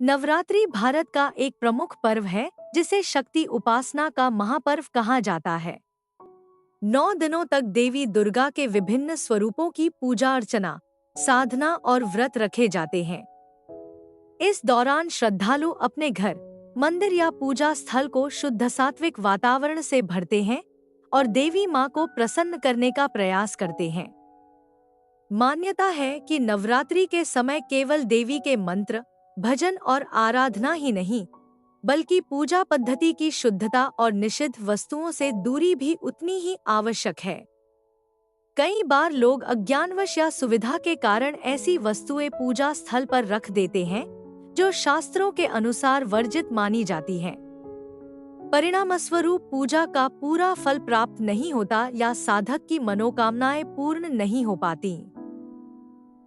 नवरात्रि भारत का एक प्रमुख पर्व है जिसे शक्ति उपासना का महापर्व कहा जाता है। 9 दिनों तक देवी दुर्गा के विभिन्न स्वरूपों की पूजा अर्चना, साधना और व्रत रखे जाते हैं। इस दौरान श्रद्धालु अपने घर, मंदिर या पूजा स्थल को शुद्ध सात्विक वातावरण से भरते हैं और देवी मां को प्रसन्न करने का प्रयास करते हैं। मान्यता है कि नवरात्रि के समय केवल देवी के मंत्र, भजन और आराधना ही नहीं, बल्कि पूजा पद्धति की शुद्धता और निषिद्ध वस्तुओं से दूरी भी उतनी ही आवश्यक है। कई बार लोग अज्ञानवश या सुविधा के कारण ऐसी वस्तुएं पूजा स्थल पर रख देते हैं जो शास्त्रों के अनुसार वर्जित मानी जाती हैं। परिणामस्वरूप पूजा का पूरा फल प्राप्त नहीं होता या साधक की मनोकामनाएं पूर्ण नहीं हो पाती।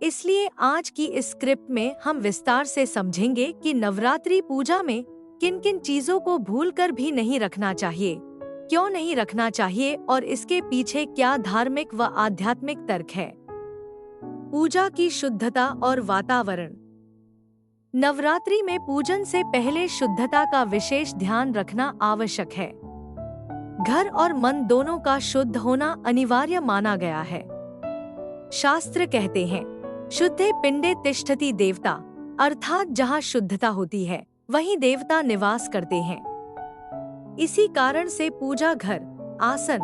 इसलिए आज की इस स्क्रिप्ट में हम विस्तार से समझेंगे कि नवरात्रि पूजा में किन किन चीजों को भूलकर भी नहीं रखना चाहिए, क्यों नहीं रखना चाहिए और इसके पीछे क्या धार्मिक व आध्यात्मिक तर्क है। पूजा की शुद्धता और वातावरण। नवरात्रि में पूजन से पहले शुद्धता का विशेष ध्यान रखना आवश्यक है। घर और मन दोनों का शुद्ध होना अनिवार्य माना गया है। शास्त्र कहते हैं, शुद्धे पिंडे तिष्ठति देवता, अर्थात जहाँ शुद्धता होती है वहीं देवता निवास करते हैं। इसी कारण से पूजा घर, आसन,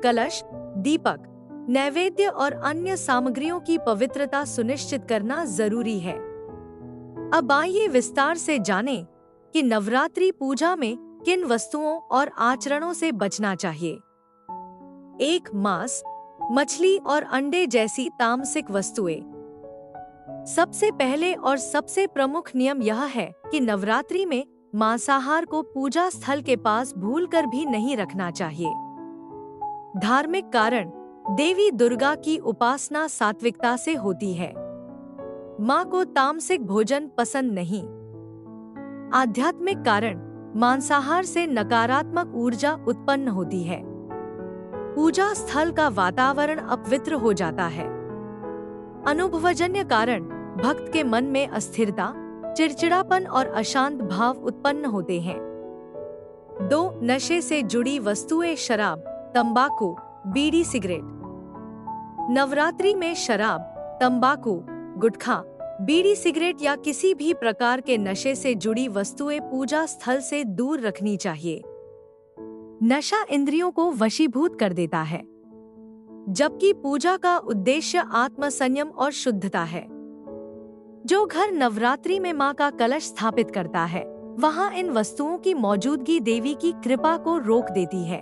कलश, दीपक, नैवेद्य और अन्य सामग्रियों की पवित्रता सुनिश्चित करना जरूरी है। अब आइए विस्तार से जानें कि नवरात्रि पूजा में किन वस्तुओं और आचरणों से बचना चाहिए। 1. मांस, मछली और अंडे जैसी तामसिक वस्तुएं। सबसे पहले और सबसे प्रमुख नियम यह है कि नवरात्रि में मांसाहार को पूजा स्थल के पास भूलकर भी नहीं रखना चाहिए। धार्मिक कारण, देवी दुर्गा की उपासना सात्विकता से होती है। मां को तामसिक भोजन पसंद नहीं। आध्यात्मिक कारण, मांसाहार से नकारात्मक ऊर्जा उत्पन्न होती है। पूजा स्थल का वातावरण अपवित्र हो जाता है। अनुभवजन्य कारण, भक्त के मन में अस्थिरता, चिड़चिड़ापन और अशांत भाव उत्पन्न होते हैं। 2. नशे से जुड़ी वस्तुएं, शराब, तंबाकू, बीड़ी, सिगरेट। नवरात्रि में शराब, तंबाकू, गुटखा, बीड़ी, सिगरेट या किसी भी प्रकार के नशे से जुड़ी वस्तुएं पूजा स्थल से दूर रखनी चाहिए। नशा इंद्रियों को वशीभूत कर देता है, जबकि पूजा का उद्देश्य आत्मसंयम और शुद्धता है। जो घर नवरात्रि में मां का कलश स्थापित करता है, वहां इन वस्तुओं की मौजूदगी देवी की कृपा को रोक देती है।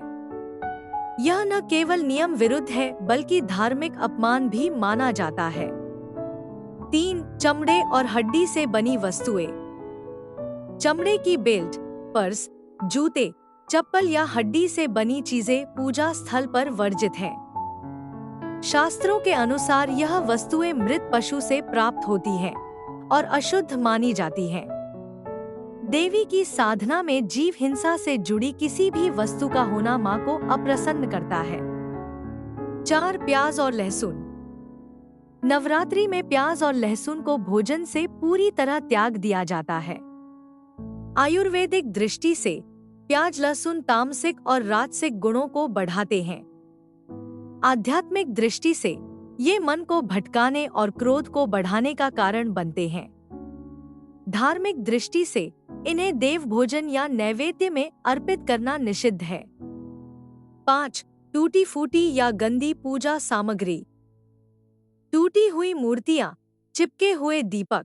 यह न केवल नियम विरुद्ध है बल्कि धार्मिक अपमान भी माना जाता है। 3. चमड़े और हड्डी से बनी वस्तुएं। चमड़े की बेल्ट, पर्स, जूते, चप्पल या हड्डी से बनी चीजें पूजा स्थल पर वर्जित हैं। शास्त्रों के अनुसार यह वस्तुएं मृत पशु से प्राप्त होती हैं और अशुद्ध मानी जाती हैं। देवी की साधना में जीव हिंसा से जुड़ी किसी भी वस्तु का होना मां को अप्रसन्न करता है। 4. प्याज और लहसुन। नवरात्रि में प्याज और लहसुन को भोजन से पूरी तरह त्याग दिया जाता है। आयुर्वेदिक दृष्टि से प्याज लहसुन तामसिक और राजसिक गुणों को बढ़ाते हैं। आध्यात्मिक दृष्टि से ये मन को भटकाने और क्रोध को बढ़ाने का कारण बनते हैं। धार्मिक दृष्टि से इन्हें देव भोजन या नैवेद्य में अर्पित करना निषिद्ध है। 5. टूटी फूटी या गंदी पूजा सामग्री। टूटी हुई मूर्तियां, चिपके हुए दीपक,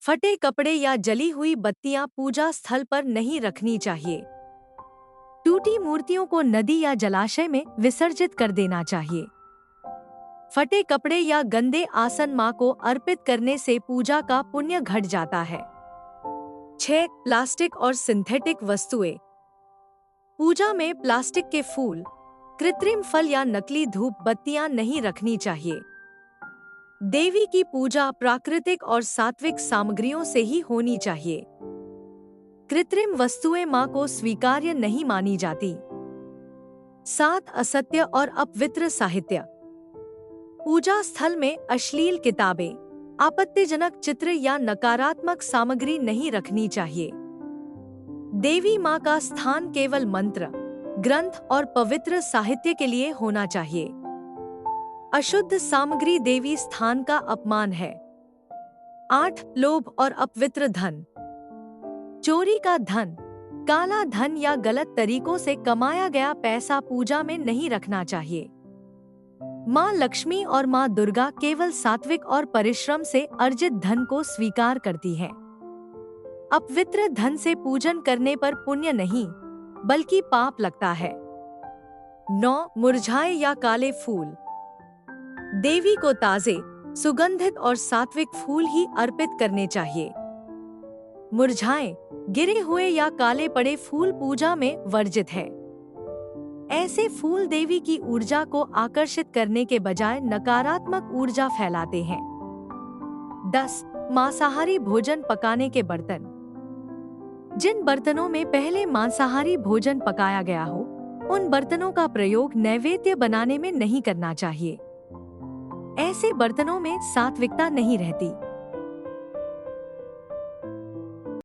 फटे कपड़े या जली हुई बत्तियां पूजा स्थल पर नहीं रखनी चाहिए। टूटी मूर्तियों को नदी या जलाशय में विसर्जित कर देना चाहिए। फटे कपड़े या गंदे आसन मां को अर्पित करने से पूजा का पुण्य घट जाता है। 6. प्लास्टिक और सिंथेटिक वस्तुएं। पूजा में प्लास्टिक के फूल, कृत्रिम फल या नकली धूप बत्तियां नहीं रखनी चाहिए। देवी की पूजा प्राकृतिक और सात्विक सामग्रियों से ही होनी चाहिए। कृत्रिम वस्तुएं मां को स्वीकार्य नहीं मानी जाती। 7. असत्य और अपवित्र साहित्य। पूजा स्थल में अश्लील किताबें, आपत्तिजनक चित्र या नकारात्मक सामग्री नहीं रखनी चाहिए। देवी माँ का स्थान केवल मंत्र, ग्रंथ और पवित्र साहित्य के लिए होना चाहिए। अशुद्ध सामग्री देवी स्थान का अपमान है। 8. लोभ और अपवित्र धन। चोरी का धन, काला धन या गलत तरीकों से कमाया गया पैसा पूजा में नहीं रखना चाहिए। माँ लक्ष्मी और माँ दुर्गा केवल सात्विक और परिश्रम से अर्जित धन को स्वीकार करती हैं। अपवित्र धन से पूजन करने पर पुण्य नहीं, बल्कि पाप लगता है। 9. मुरझाए या काले फूल। देवी को ताजे, सुगंधित और सात्विक फूल ही अर्पित करने चाहिए। मुरझाए, गिरे हुए या काले पड़े फूल पूजा में वर्जित है। ऐसे फूल देवी की ऊर्जा को आकर्षित करने के बजाय नकारात्मक ऊर्जा फैलाते हैं। 10. मांसाहारी भोजन पकाने के बर्तन। जिन बर्तनों में पहले मांसाहारी भोजन पकाया गया हो, उन बर्तनों का प्रयोग नैवेद्य बनाने में नहीं करना चाहिए। ऐसे बर्तनों में सात्विकता नहीं रहती।